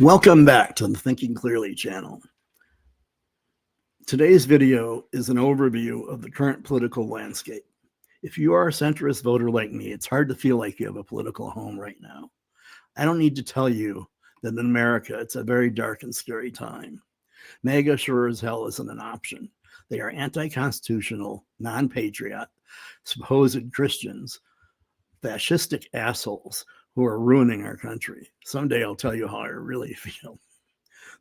Welcome back to the Thinking Clearly channel. Today's video is an overview of the current political landscape. If you are a centrist voter like me, it's hard to feel like you have a political home right now. I don't need to tell you that in America, it's a very dark and scary time. MAGA sure as hell isn't an option. They are anti-constitutional, non-patriot, supposed Christians, fascistic assholes who are ruining our country. Someday I'll tell you how I really feel.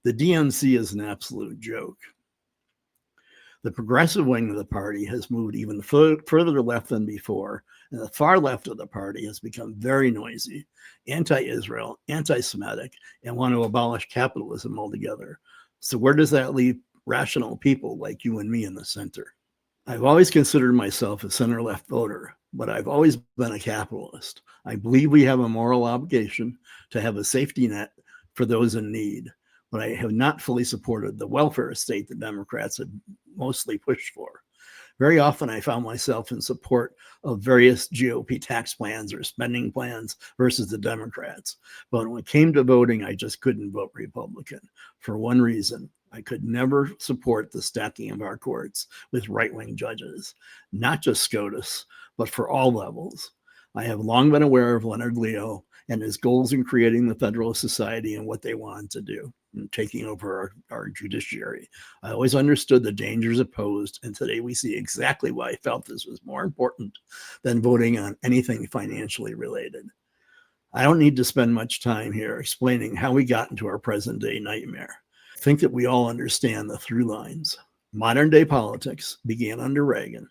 The DNC is an absolute joke. The progressive wing of the party has moved even further left than before, and the far left of the party has become very noisy, anti-Israel, anti-Semitic, and want to abolish capitalism altogether. So where does that leave rational people like you and me in the center? I've always considered myself a center-left voter, but I've always been a capitalist. I believe we have a moral obligation to have a safety net for those in need, but I have not fully supported the welfare state the Democrats have mostly pushed for. Very often I found myself in support of various GOP tax plans or spending plans versus the Democrats. But when it came to voting, I just couldn't vote Republican for one reason. I could never support the stacking of our courts with right-wing judges, not just SCOTUS, but for all levels. I have long been aware of Leonard Leo and his goals in creating the Federalist Society and what they wanted to do in taking over our judiciary. I always understood the dangers it posed, and today we see exactly why I felt this was more important than voting on anything financially related. I don't need to spend much time here explaining how we got into our present-day nightmare. I think that we all understand the through lines. Modern-day politics began under Reagan.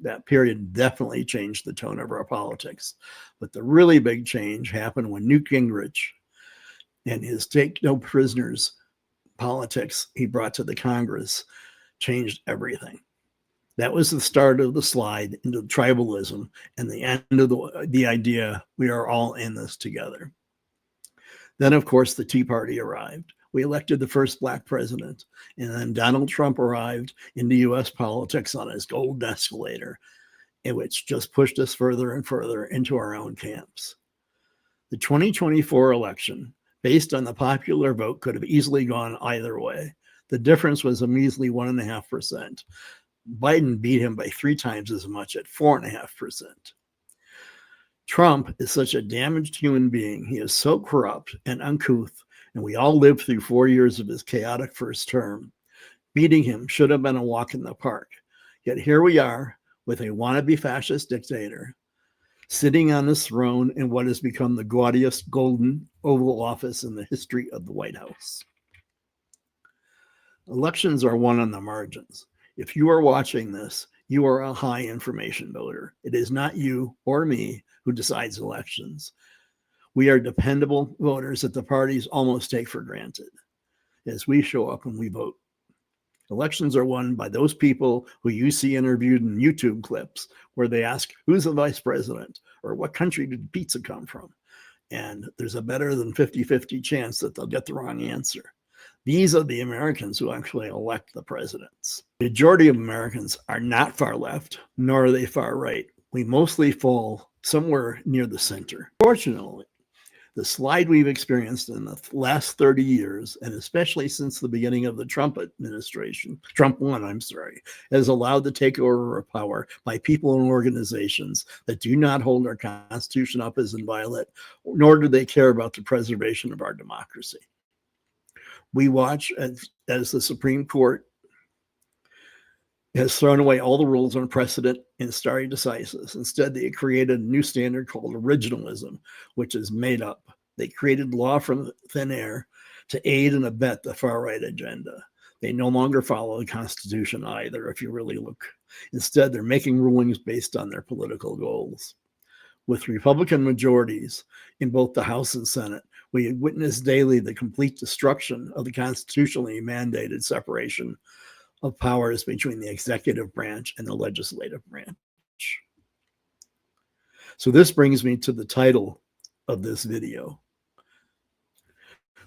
That period definitely changed the tone of our politics. But the really big change happened when Newt Gingrich and his take no prisoners politics he brought to the Congress changed everything. That was the start of the slide into tribalism and the end of the idea we are all in this together. Then, of course, the Tea Party arrived. We elected the first Black president, and then Donald Trump arrived into U.S. politics on his gold escalator, which just pushed us further and further into our own camps. The 2024 election, based on the popular vote, could have easily gone either way. The difference was a measly 1.5%. Biden beat him by 3 times as much at 4.5%. Trump is such a damaged human being. He is so corrupt and uncouth, and we all lived through 4 years of his chaotic first term. Beating him should have been a walk in the park. Yet here we are with a wannabe fascist dictator sitting on his throne in what has become the gaudiest golden Oval Office in the history of the White House. Elections are won on the margins. If you are watching this, you are a high information voter. It is not you or me who decides elections. We are dependable voters that the parties almost take for granted as we show up and we vote. Elections are won by those people who you see interviewed in YouTube clips where they ask, who's the vice president? Or what country did pizza come from? And there's a better than 50-50 chance that they'll get the wrong answer. These are the Americans who actually elect the presidents. The majority of Americans are not far left, nor are they far right. We mostly fall somewhere near the center. Fortunately, the slide we've experienced in the last 30 years, and especially since the beginning of the Trump administration, Trump 1, has allowed the takeover of power by people and organizations that do not hold our Constitution up as inviolate, nor do they care about the preservation of our democracy. We watch as the Supreme Court has thrown away all the rules on precedent and stare decisis. Instead, they created a new standard called originalism, which is made up. They created law from thin air to aid and abet the far-right agenda. They no longer follow the Constitution either, if you really look. Instead, they're making rulings based on their political goals. With Republican majorities in both the House and Senate, we witness daily the complete destruction of the constitutionally mandated separation of powers between the executive branch and the legislative branch. So this brings me to the title of this video.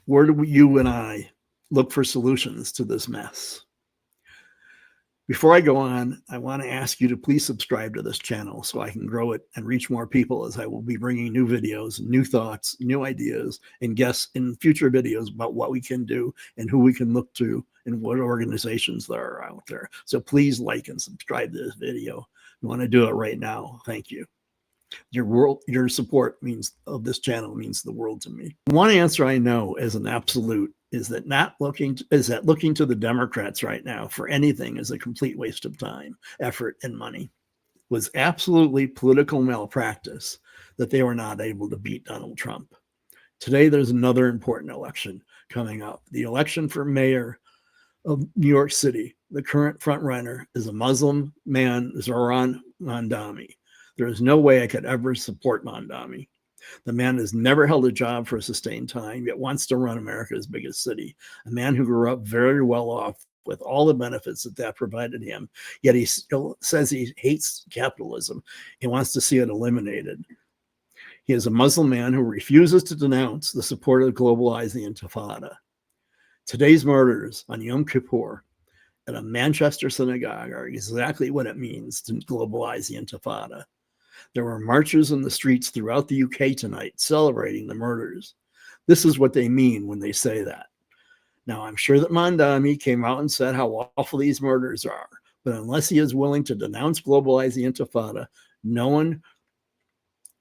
Where do you and I look for solutions to this mess? Before I go on, I want to ask you to please subscribe to this channel so I can grow it and reach more people, as I will be bringing new videos, new thoughts, new ideas, and guests in future videos about what we can do and who we can look to and what organizations there are out there. So please like and subscribe to this video. You want to do it right now. Thank you. Your support of this channel means the world to me. One answer I know as an absolute is that looking to the Democrats right now for anything is a complete waste of time, effort, and money. It was absolutely political malpractice that they were not able to beat Donald Trump. Today, there's another important election coming up. The election for mayor of New York City. The current frontrunner is a Muslim man, Zohran Mamdani. There is no way I could ever support Mamdani. The man has never held a job for a sustained time, yet wants to run America's biggest city. A man who grew up very well off with all the benefits that provided him, yet he still says he hates capitalism. He wants to see it eliminated. He is a Muslim man who refuses to denounce the support of globalize the Intifada. Today's murders on Yom Kippur at a Manchester synagogue are exactly what it means to globalize the Intifada. There were marches in the streets throughout the UK tonight celebrating the murders. This is what they mean when they say that. Now, I'm sure that Mamdani came out and said how awful these murders are, but unless he is willing to denounce globalize the Intifada, no one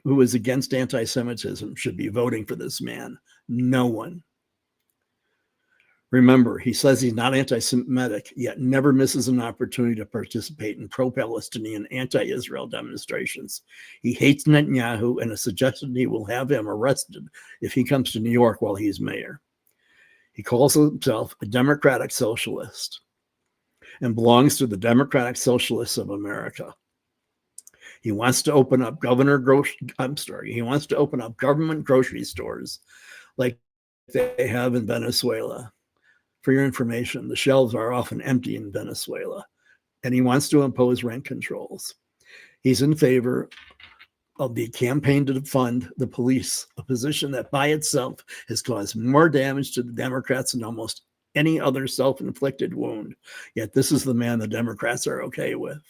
who is against anti-Semitism should be voting for this man. No one. Remember, he says he's not anti-Semitic, yet never misses an opportunity to participate in pro-Palestinian, anti-Israel demonstrations. He hates Netanyahu and has suggested he will have him arrested if he comes to New York while he's mayor. He calls himself a democratic socialist and belongs to the Democratic Socialists of America. He wants to open up government grocery stores like they have in Venezuela. For your information, the shelves are often empty in Venezuela, and he wants to impose rent controls. He's in favor of the campaign to fund the police, a position that by itself has caused more damage to the Democrats than almost any other self-inflicted wound. Yet this is the man the Democrats are okay with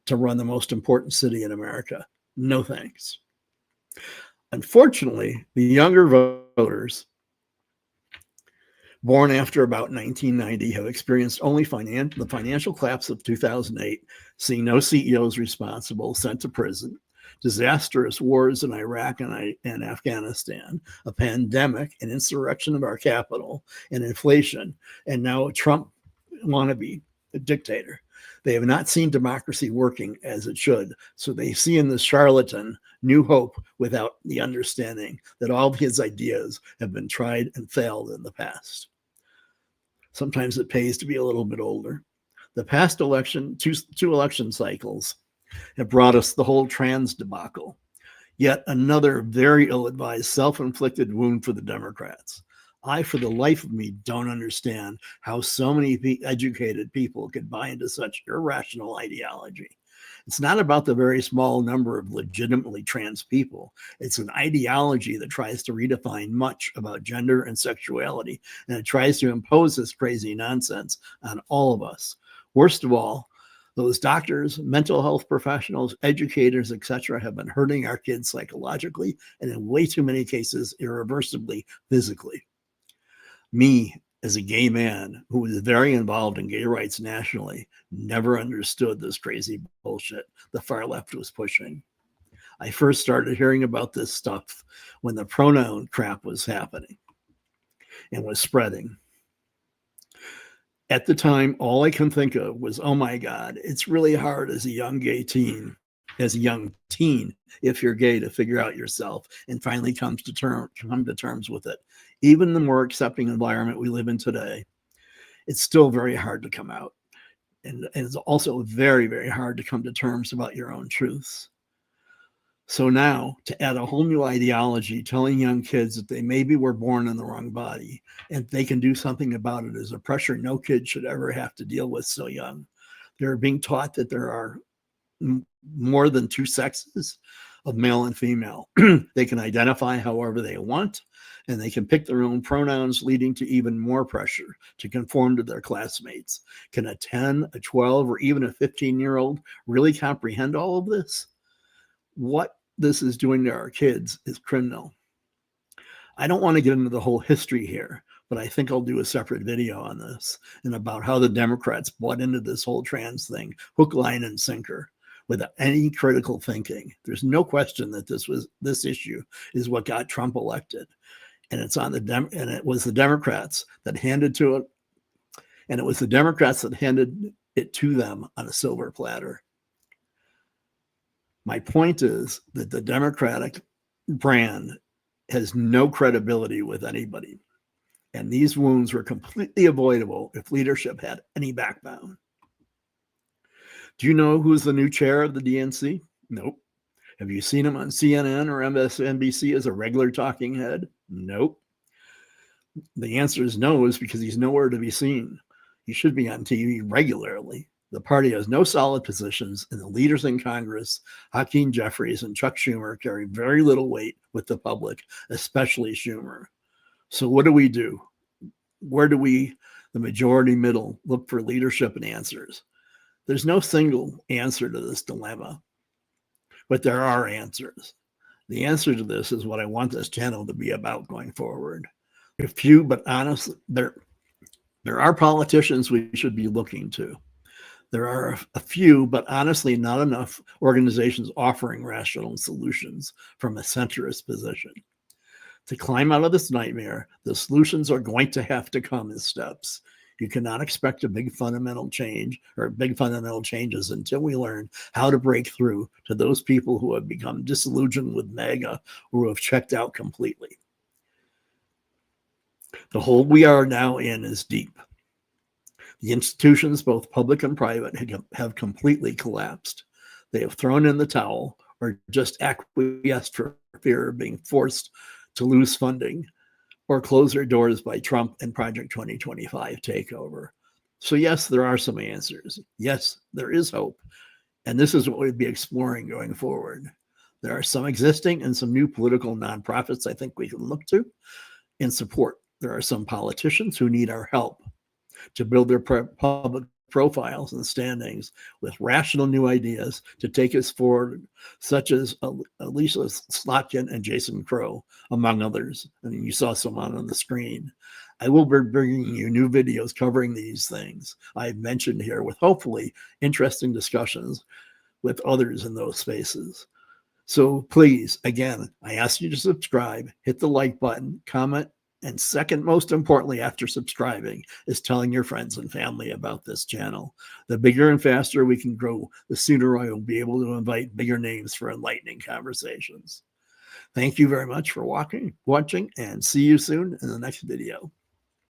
to run the most important city in America. No thanks. Unfortunately, the younger voters born after about 1990 have experienced only the financial collapse of 2008, seeing no CEOs responsible sent to prison, disastrous wars in Iraq and Afghanistan, a pandemic, an insurrection of our capital, and inflation, and now a Trump wannabe dictator. They have not seen democracy working as it should, so they see in this charlatan new hope without the understanding that all of his ideas have been tried and failed in the past. Sometimes it pays to be a little bit older. The past two election cycles have brought us the whole trans debacle, yet another very ill-advised, self-inflicted wound for the Democrats. I, for the life of me, don't understand how so many educated people could buy into such irrational ideology. It's not about the very small number of legitimately trans people. It's an ideology that tries to redefine much about gender and sexuality, and it tries to impose this crazy nonsense on all of us. Worst of all, those doctors, mental health professionals, educators, etc., have been hurting our kids psychologically and in way too many cases, irreversibly, physically. Me, as a gay man who was very involved in gay rights nationally, never understood this crazy bullshit the far left was pushing. I first started hearing about this stuff when the pronoun crap was happening and was spreading. At the time, all I can think of was, oh my God, it's really hard as a young teen, if you're gay, to figure out yourself and finally come to terms with it. Even the more accepting environment we live in today, it's still very hard to come out. And it's also very, very hard to come to terms about your own truths. So now, to add a whole new ideology telling young kids that they maybe were born in the wrong body and they can do something about it is a pressure no kid should ever have to deal with so young. They're being taught that there are more than two sexes of male and female. They can identify however they want, and they can pick their own pronouns, leading to even more pressure to conform to their classmates. Can a 10, a 12, or even a 15-year-old really comprehend all of this? What this is doing to our kids is criminal. I don't want to get into the whole history here, but I think I'll do a separate video on this and about how the Democrats bought into this whole trans thing, hook, line, and sinker, without any critical thinking. There's no question that this issue is what got Trump elected, and it's on and it was the Democrats that handed it to them on a silver platter. My point is that the Democratic brand has no credibility with anybody. And these wounds were completely avoidable if leadership had any backbone. Do you know who's the new chair of the DNC? Nope. Have you seen him on CNN or MSNBC as a regular talking head? Nope. The answer is no, is because he's nowhere to be seen. He should be on TV regularly. The party has no solid positions, and the leaders in Congress, Hakeem Jeffries and Chuck Schumer, carry very little weight with the public, especially Schumer. So what do we do? Where do we, the majority middle, look for leadership and answers? There's no single answer to this dilemma, but there are answers. The answer to this is what I want this channel to be about going forward. A few, but honestly, there are politicians we should be looking to. There are a few, but honestly, not enough organizations offering rational solutions from a centrist position. To climb out of this nightmare, the solutions are going to have to come in steps. You cannot expect a big fundamental change or big fundamental changes until we learn how to break through to those people who have become disillusioned with MAGA or who have checked out completely. The hole we are now in is deep. The institutions, both public and private, have completely collapsed. They have thrown in the towel or just acquiesced for fear of being forced to lose funding or close their doors by Trump and Project 2025 takeover. So yes, there are some answers. Yes, there is hope. And this is what we'd be exploring going forward. There are some existing and some new political nonprofits I think we can look to and support. There are some politicians who need our help to build their public profiles and standings with rational new ideas to take us forward, such as Alicia Slotkin and Jason Crow, among others. I mean, you saw some on the screen. I will be bringing you new videos covering these things I've mentioned here, with hopefully interesting discussions with others in those spaces. So please, again, I ask you to subscribe, hit the like button, comment, and second most importantly after subscribing is telling your friends and family about this channel. The bigger and faster we can grow, the sooner I will be able to invite bigger names for enlightening conversations. Thank you very much for watching, and see you soon in the next video.